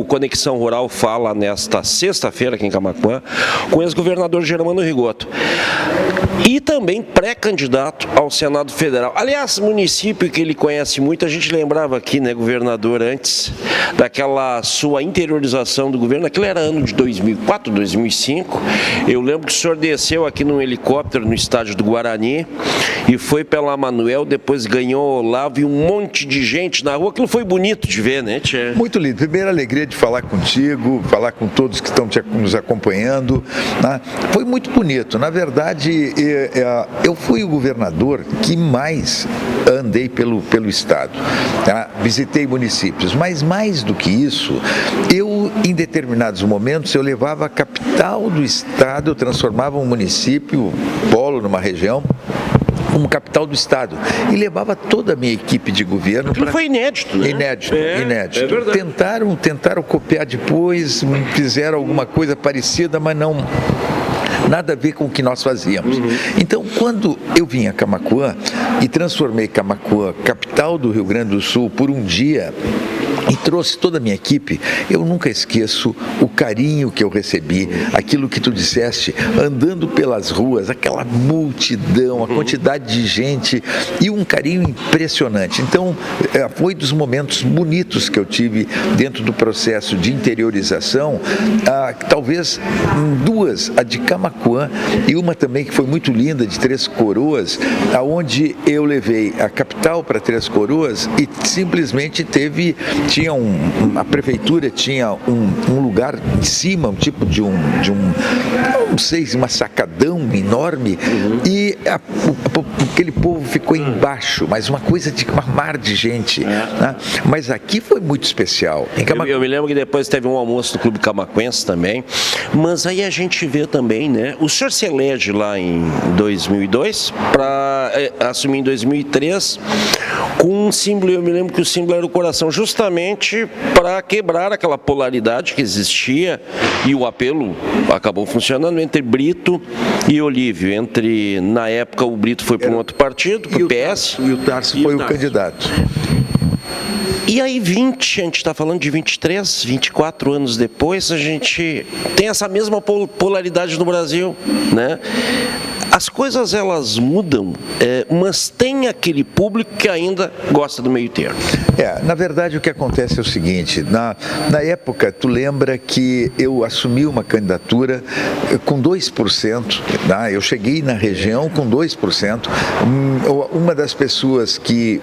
Conexão Rural fala nesta sexta-feira aqui em Camaquã com o ex-governador Germano Rigoto. E também pré-candidato ao Senado Federal. Aliás, município que ele conhece muito, a gente lembrava aqui, né, governador, antes daquela sua interiorização do governo, aquilo era ano de 2004, 2005. Eu lembro que o senhor desceu aqui num helicóptero no estádio do Guarani e foi pela Manuel, depois ganhou lá, viu um monte de gente na rua. Aquilo foi bonito de ver, né, Tchê? Muito lindo. Primeira alegria de falar contigo, falar com todos que estão nos acompanhando, né? Foi muito bonito. Na verdade, eu fui o governador que mais andei pelo estado, tá? Visitei municípios, mas mais do que isso, em determinados momentos, eu levava a capital do estado, eu transformava um município, polo numa região, como capital do estado, e levava toda a minha equipe de governo. Foi inédito, né? Inédito. É verdade. Tentaram copiar depois, fizeram alguma coisa parecida, mas não nada a ver com o que nós fazíamos. Então, quando eu vim a Camaquã e transformei Camaquã, capital do Rio Grande do Sul, por um dia, e trouxe toda a minha equipe, eu nunca esqueço o carinho que eu recebi, aquilo que tu disseste, andando pelas ruas, aquela multidão, a quantidade de gente e um carinho impressionante. Então, foi dos momentos bonitos que eu tive dentro do processo de interiorização, talvez duas, a de Camaquã e uma também que foi muito linda, de Três Coroas, aonde eu levei a capital para Três Coroas e simplesmente a prefeitura tinha um lugar em cima, um tipo de não sei, uma sacadão enorme, e aquele povo ficou embaixo, mas uma coisa de um mar de gente, né? Mas aqui foi muito especial. Eu me lembro que depois teve um almoço do Clube Camaquense também, mas aí a gente vê também, né? O senhor se elege lá em 2002 para assumir em 2003 com um símbolo, eu me lembro que o símbolo era o coração, justamente para quebrar aquela polaridade que existia, e o apelo acabou funcionando entre Brito e Olívio, na época o Brito foi para um outro partido, para o PS. E o Tarso foi o candidato. E aí a gente está falando de 23, 24 anos depois, a gente tem essa mesma polaridade no Brasil, né? As coisas elas mudam, mas tem aquele público que ainda gosta do meio termo. Na verdade o que acontece é o seguinte, na época tu lembra que eu assumi uma candidatura com 2%, tá? Eu cheguei na região com 2%, uma das pessoas que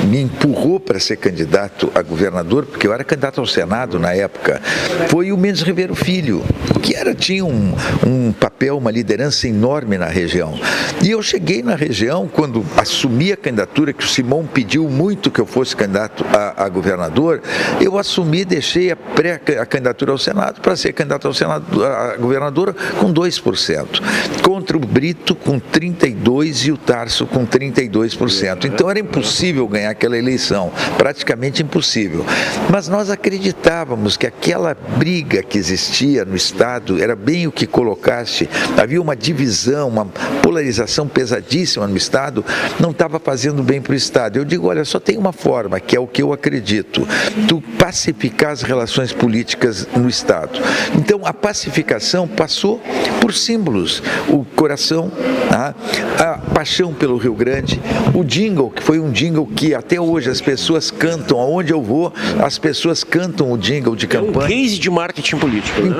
me empurrou para ser candidato a governador, porque eu era candidato ao Senado na época, foi o Mendes Ribeiro Filho, que tinha um papel, uma liderança enorme na região. E eu cheguei na região, quando assumi a candidatura, que o Simão pediu muito que eu fosse candidato a governador, eu assumi, deixei a candidatura ao Senado para ser candidato ao Senado, a governador, com 2%. Contra o Brito com 32% e o Tarso com 32%. Então era impossível ganhar aquela eleição, praticamente impossível. Mas nós acreditávamos que aquela briga que existia no Estado era bem o que colocaste, havia uma divisão, uma polarização pesadíssima no Estado, não estava fazendo bem para o Estado. Eu digo, olha, só tem uma forma, que é o que eu acredito, tu pacificar as relações políticas no Estado. Então a pacificação passou por símbolos, o coração, a paixão pelo Rio Grande, o jingle, que foi um jingle que até hoje as pessoas cantam, aonde eu vou, as pessoas cantam o jingle de campanha. É um case de marketing político, né?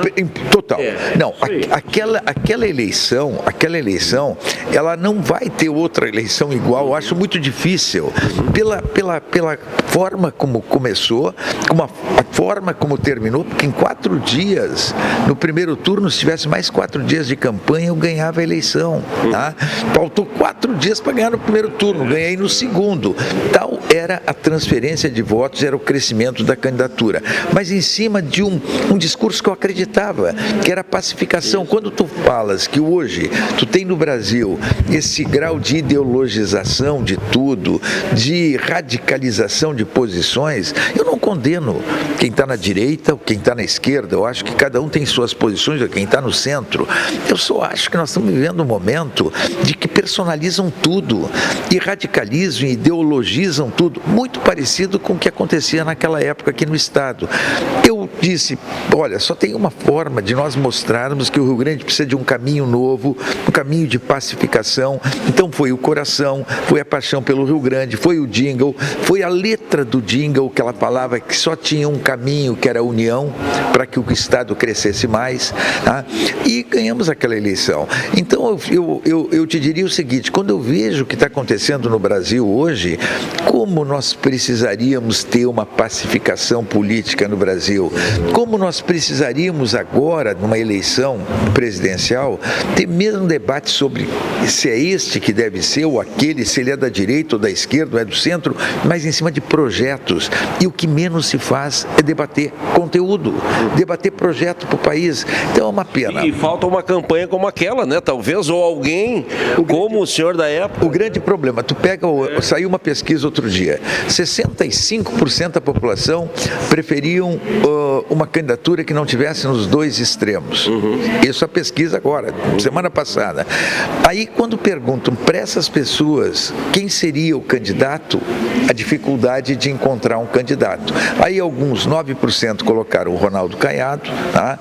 Total. Não, aquela eleição, ela não vai ter outra eleição igual, eu acho muito difícil, pela forma como começou, a forma como terminou, porque em 4 dias, no primeiro turno, se tivesse mais 4 dias de campanha, eu ganhava a eleição, tá? Faltou 4 dias para ganhar no primeiro turno, ganhei no segundo. Tal era a transferência de votos, era o crescimento da candidatura, mas em cima de um discurso que eu acreditava, que era a pacificação. Quando tu falas que hoje tu tem tem no Brasil esse grau de ideologização de tudo, de radicalização de posições, eu não condeno quem está na direita ou quem está na esquerda. Eu acho que cada um tem suas posições, ou quem está no centro. Eu só acho que nós estamos vivendo um momento de que personalizam tudo e radicalizam e ideologizam tudo, muito parecido com o que acontecia naquela época aqui no Estado. Eu disse, olha, só tem uma forma de nós mostrarmos que o Rio Grande precisa de um caminho novo, um caminho de pacificação. Então foi o coração, foi a paixão pelo Rio Grande, foi o jingle, foi a letra do jingle que ela falava que só tinha um caminho, que era a união, para que o Estado crescesse mais, tá? E ganhamos aquela eleição. Então eu te diria o seguinte, quando eu vejo o que está acontecendo no Brasil hoje, como nós precisaríamos ter uma pacificação política no Brasil, como nós precisaríamos agora, numa eleição presidencial, ter mesmo um debate sobre se é este que deve ser ou aquele, se ele é da direita ou da esquerda ou é do centro, mas em cima de projetos. E o que menos se faz é debater conteúdo, debater projeto para o país. Então é uma pena. E falta uma campanha como aquela, né? Talvez, ou alguém como o senhor da época. O grande problema, tu pega, saiu uma pesquisa outro dia, 65% da população preferiam uma candidatura que não tivesse nos dois extremos. Isso a pesquisa agora, semana passada. Aí quando perguntam para essas pessoas quem seria o candidato, a dificuldade de encontrar um candidato. Aí alguns, 9% colocaram o Ronaldo Caiado, tá?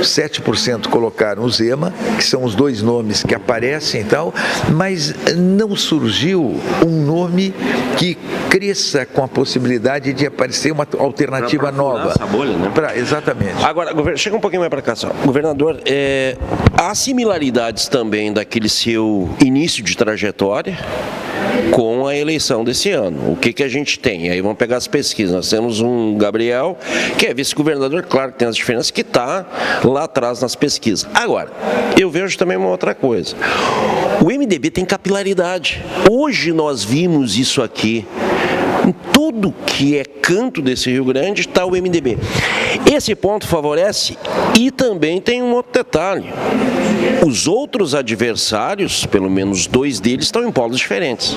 7% colocaram o Zema, que são os dois nomes que aparecem e tal, mas não surgiu um nome que cresça com a possibilidade de aparecer uma alternativa nova. Essa bolha, né? Exatamente. Agora, chega um pouquinho mais para cá, só. Governador, há similaridades também daquele seu início de trajetória com a eleição desse ano. O que a gente tem? Aí vamos pegar as pesquisas. Nós temos um Gabriel, que é vice-governador, claro que tem as diferenças, que está lá atrás nas pesquisas. Agora, eu vejo também uma outra coisa. O MDB tem capilaridade. Hoje nós vimos isso aqui. Em tudo que é canto desse Rio Grande está o MDB. Esse ponto favorece e também tem um outro detalhe. Os outros adversários, pelo menos dois deles, estão em polos diferentes.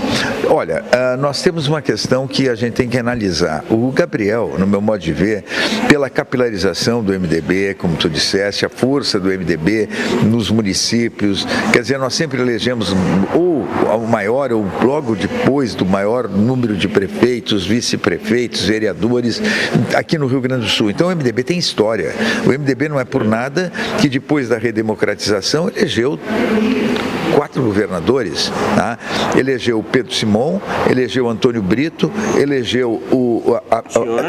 Olha, nós temos uma questão que a gente tem que analisar. O Gabriel, no meu modo de ver, pela capilarização do MDB, como tu disseste, a força do MDB nos municípios, quer dizer, nós sempre elegemos ou o maior, ou logo depois do maior número de prefeitos, vice-prefeitos, vereadores, aqui no Rio Grande do Sul. Então o MDB tem história. O MDB não é por nada que depois da redemocratização elegeu 4 governadores, tá? Elegeu o Pedro Simon, elegeu o Antônio Brito, elegeu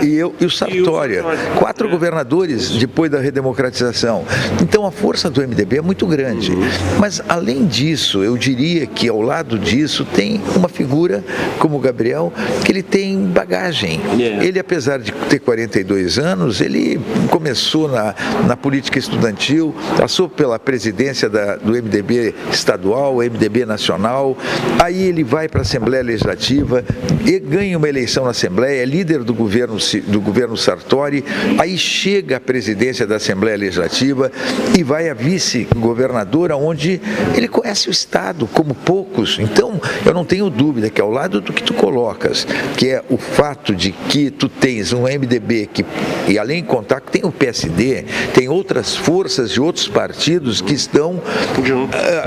e o Sartória. 4 governadores depois da redemocratização. Então a força do MDB é muito grande. Mas além disso, eu diria que ao lado disso tem uma figura como o Gabriel, que ele tem bagagem. Ele, apesar de ter 42 anos, ele começou na política estudantil, passou pela presidência do MDB estadual, MDB nacional, aí ele vai para a Assembleia Legislativa e ganha uma eleição na Assembleia, é líder do governo Sartori, aí chega à presidência da Assembleia Legislativa e vai a vice-governadora, onde ele conhece o Estado como poucos. Então, eu não tenho dúvida que ao lado do que tu colocas, que é o fato de que tu tens um MDB que, e além de contar que tem o PSD, tem outras forças de outros partidos que estão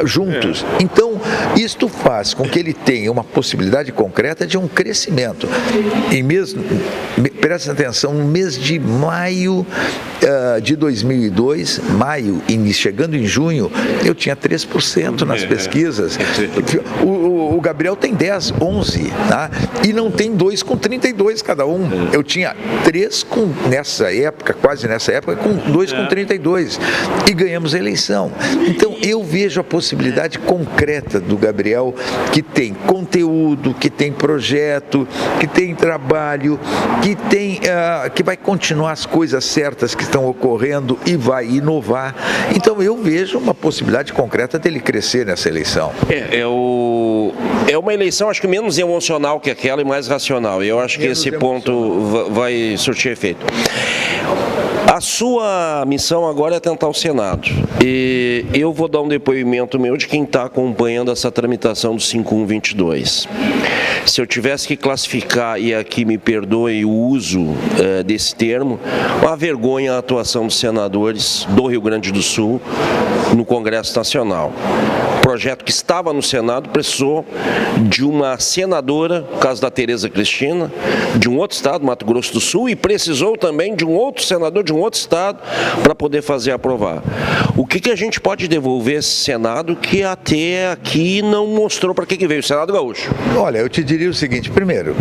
juntos. Então, isto faz com que ele tenha uma possibilidade concreta de um crescimento. Presta atenção, no mês de maio de 2002, chegando em junho, eu tinha 3% nas pesquisas. O Gabriel tem 10, 11, tá? E não tem 2 com 32 cada um. Eu tinha 3 nessa época, quase nessa época, com 2 com 32. E ganhamos a eleição. Então, eu vejo a possibilidade concreta do Gabriel, que tem conteúdo, que tem projeto, que tem trabalho, que vai continuar as coisas certas que estão ocorrendo e vai inovar. Então eu vejo uma possibilidade concreta dele crescer nessa eleição. É uma eleição, acho que menos emocional que aquela e mais racional. E eu acho que esse ponto vai surtir efeito. A sua missão agora é tentar o Senado. E eu vou dar um depoimento meu de quem está acompanhando essa tramitação do 5122. Se eu tivesse que classificar, e aqui me perdoe o uso desse termo, uma vergonha a atuação dos senadores do Rio Grande do Sul no Congresso Nacional. O projeto que estava no Senado precisou de uma senadora, no caso da Tereza Cristina, de um outro estado, Mato Grosso do Sul, e precisou também de um outro senador de um outro estado para poder fazer aprovar. O que a gente pode devolver esse Senado que até aqui não mostrou para que veio o Senado Gaúcho? Olha, eu te diria o seguinte, primeiro,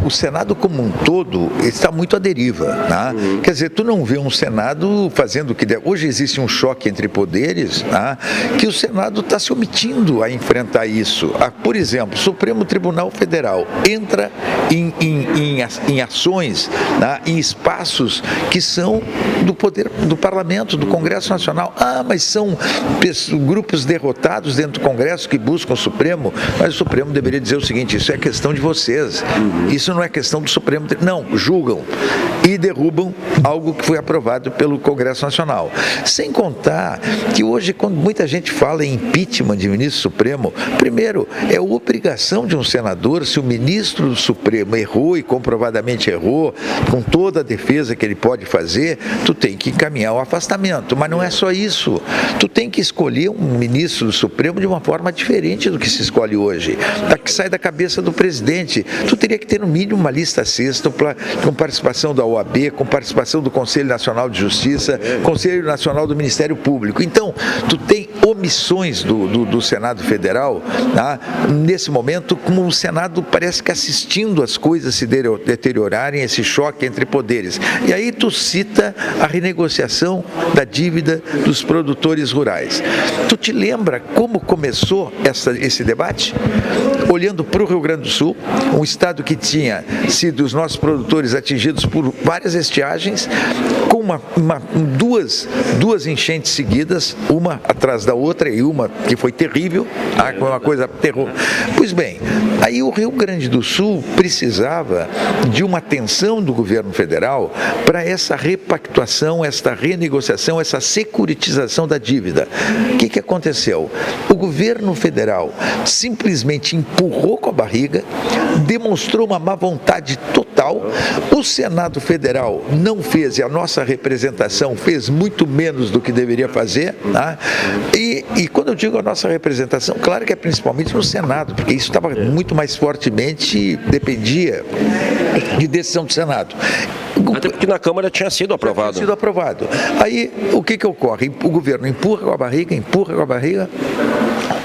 o Senado como um todo está muito à deriva, né? Quer dizer, tu não vê um Senado fazendo o que deve. Hoje existe um choque entre poderes, né? Que o Senado está se omitindo a enfrentar isso. Por exemplo, o Supremo Tribunal Federal entra em ações, né? Em espaços que são do poder do Parlamento, do Congresso Nacional. Mas são grupos derrotados dentro do Congresso que buscam o Supremo, mas o Supremo deveria dizer o seguinte, isso é questão de vocês, isso não é questão do Supremo, não, julgam e derrubam algo que foi aprovado pelo Congresso Nacional. Sem contar que hoje, quando muita gente fala em impeachment de ministro Supremo, primeiro, é obrigação de um senador, se o ministro do Supremo errou e comprovadamente errou, com toda a defesa que ele pode fazer, tu tem que encaminhar o afastamento, mas não é só isso, tu tem que escolher um ministro do Supremo de uma forma diferente do que se escolhe hoje, que sai da cabeça do presidente. Tu teria que ter no mínimo uma lista sexta com participação da OAB, com participação do Conselho Nacional de Justiça, Conselho Nacional do Ministério Público. Então, tu tem omissões do Senado Federal, tá? Nesse momento, como o Senado parece que assistindo as coisas se deteriorarem, esse choque entre poderes. E aí tu cita a renegociação da dívida dos produtores rurais. Tu te lembra como começou esse debate? Olhando para o Rio Grande do Sul, um estado que tinha sido os nossos produtores atingidos por várias estiagens, com duas enchentes seguidas, uma atrás da outra e uma que foi terrível, uma coisa terror. Pois bem, aí o Rio Grande do Sul precisava de uma atenção do governo federal para essa repactuação, essa renegociação, essa securitização da dívida. O que aconteceu? O governo federal simplesmente empurrou com a barriga, demonstrou uma má vontade total, o Senado Federal não fez, e a nossa representação fez muito menos do que deveria fazer, tá? E quando eu digo a nossa representação, claro que é principalmente no Senado, porque isso estava muito mais fortemente, dependia de decisão do Senado. Até porque na Câmara tinha sido aprovado. Tinha sido aprovado. Aí, o que ocorre? O governo empurra com a barriga,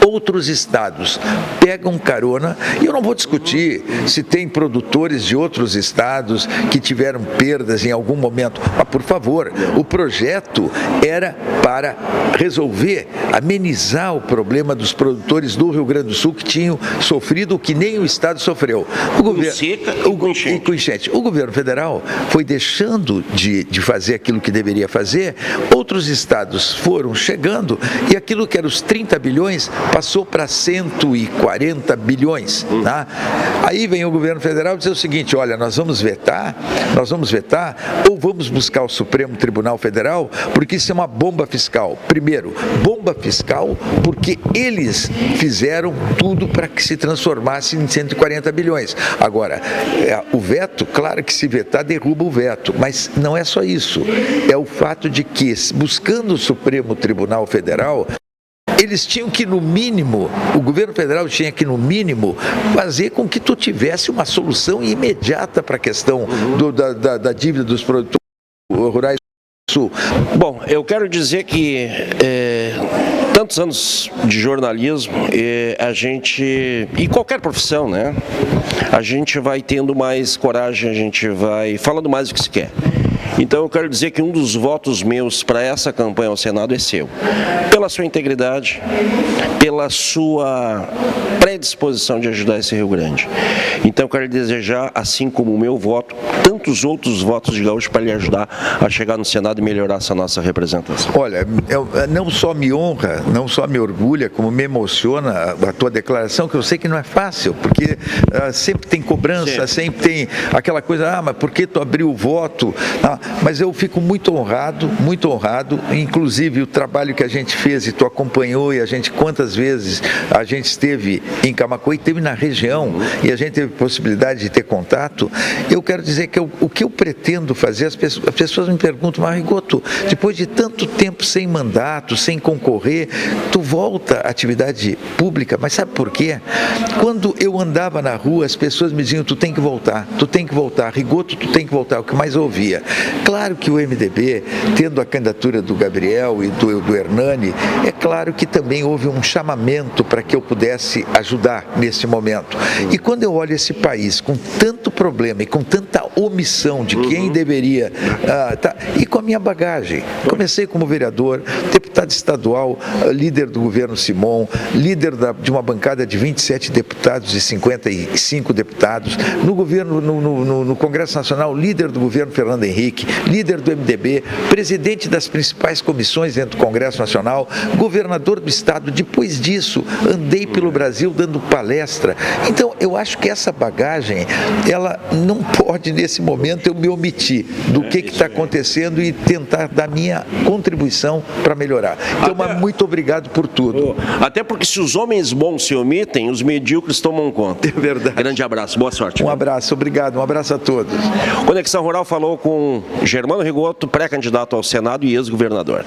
outros estados pegam carona, e eu não vou discutir se tem produtores de outros estados que tiveram perdas em algum momento, mas por favor, o projeto era para resolver, amenizar o problema dos produtores do Rio Grande do Sul que tinham sofrido o que nem o estado sofreu. Com enchente. O governo federal foi deixando de fazer aquilo que deveria fazer, outros estados foram chegando e aquilo que era os 30 bilhões passou para 140 bilhões. Tá? Aí vem o governo federal dizer o seguinte, olha, nós vamos vetar ou vamos buscar o Supremo Tribunal Federal, porque isso é uma bomba fiscal. Primeiro, bomba fiscal porque eles fizeram tudo para que se transformasse em 140 bilhões. Agora, o veto, claro que se vetar, derruba o veto, mas não é só isso. É o fato de que, buscando o Supremo Tribunal Federal, eles tinham que, no mínimo, o governo federal tinha que, no mínimo, fazer com que tu tivesse uma solução imediata para a questão da dívida dos produtores rurais do Sul. Bom, eu quero dizer que tantos anos de jornalismo, a gente, e qualquer profissão, né? A gente vai tendo mais coragem, a gente vai falando mais do que se quer. Então eu quero dizer que um dos votos meus para essa campanha ao Senado é seu. Pela sua integridade, pela sua predisposição de ajudar esse Rio Grande. Então eu quero desejar, assim como o meu voto, tantos outros votos de gaúcho para lhe ajudar a chegar no Senado e melhorar essa nossa representação. Olha, não só me honra, não só me orgulha, como me emociona a tua declaração, que eu sei que não é fácil, porque sempre tem cobrança, sempre tem aquela coisa, mas por que tu abriu o voto? Mas eu fico muito honrado, inclusive o trabalho que a gente fez e tu acompanhou, e a gente, quantas vezes a gente esteve em Camaquã e esteve na região, e a gente teve possibilidade de ter contato. Eu quero dizer que o que eu pretendo fazer, as pessoas me perguntam, mas Rigoto, depois de tanto tempo sem mandato, sem concorrer, tu volta à atividade pública, mas sabe por quê? Quando eu andava na rua, as pessoas me diziam, tu tem que voltar, Rigoto, tu tem que voltar, o que mais eu ouvia. Claro que o MDB, tendo a candidatura do Gabriel e do Hernani, é claro que também houve um chamamento para que eu pudesse ajudar nesse momento. E quando eu olho esse país com tanto problema e com tanta omissão de quem deveria, e com a minha bagagem, comecei como vereador, deputado estadual, líder do governo Simon, líder de uma bancada de 27 deputados e 55 deputados, no governo, no Congresso Nacional, líder do governo Fernando Henrique, líder do MDB, presidente das principais comissões dentro do Congresso Nacional, governador do estado. Depois disso, andei pelo Brasil dando palestra. Então, eu acho que essa bagagem, ela não pode, nesse momento, eu me omitir do que está acontecendo e tentar dar minha contribuição para melhorar. Então, muito obrigado por tudo. Até porque se os homens bons se omitem, os medíocres tomam conta. É verdade. Grande abraço, boa sorte. Um abraço, obrigado, um abraço a todos. Conexão Rural falou com Germano Rigoto, pré-candidato ao Senado e ex-governador.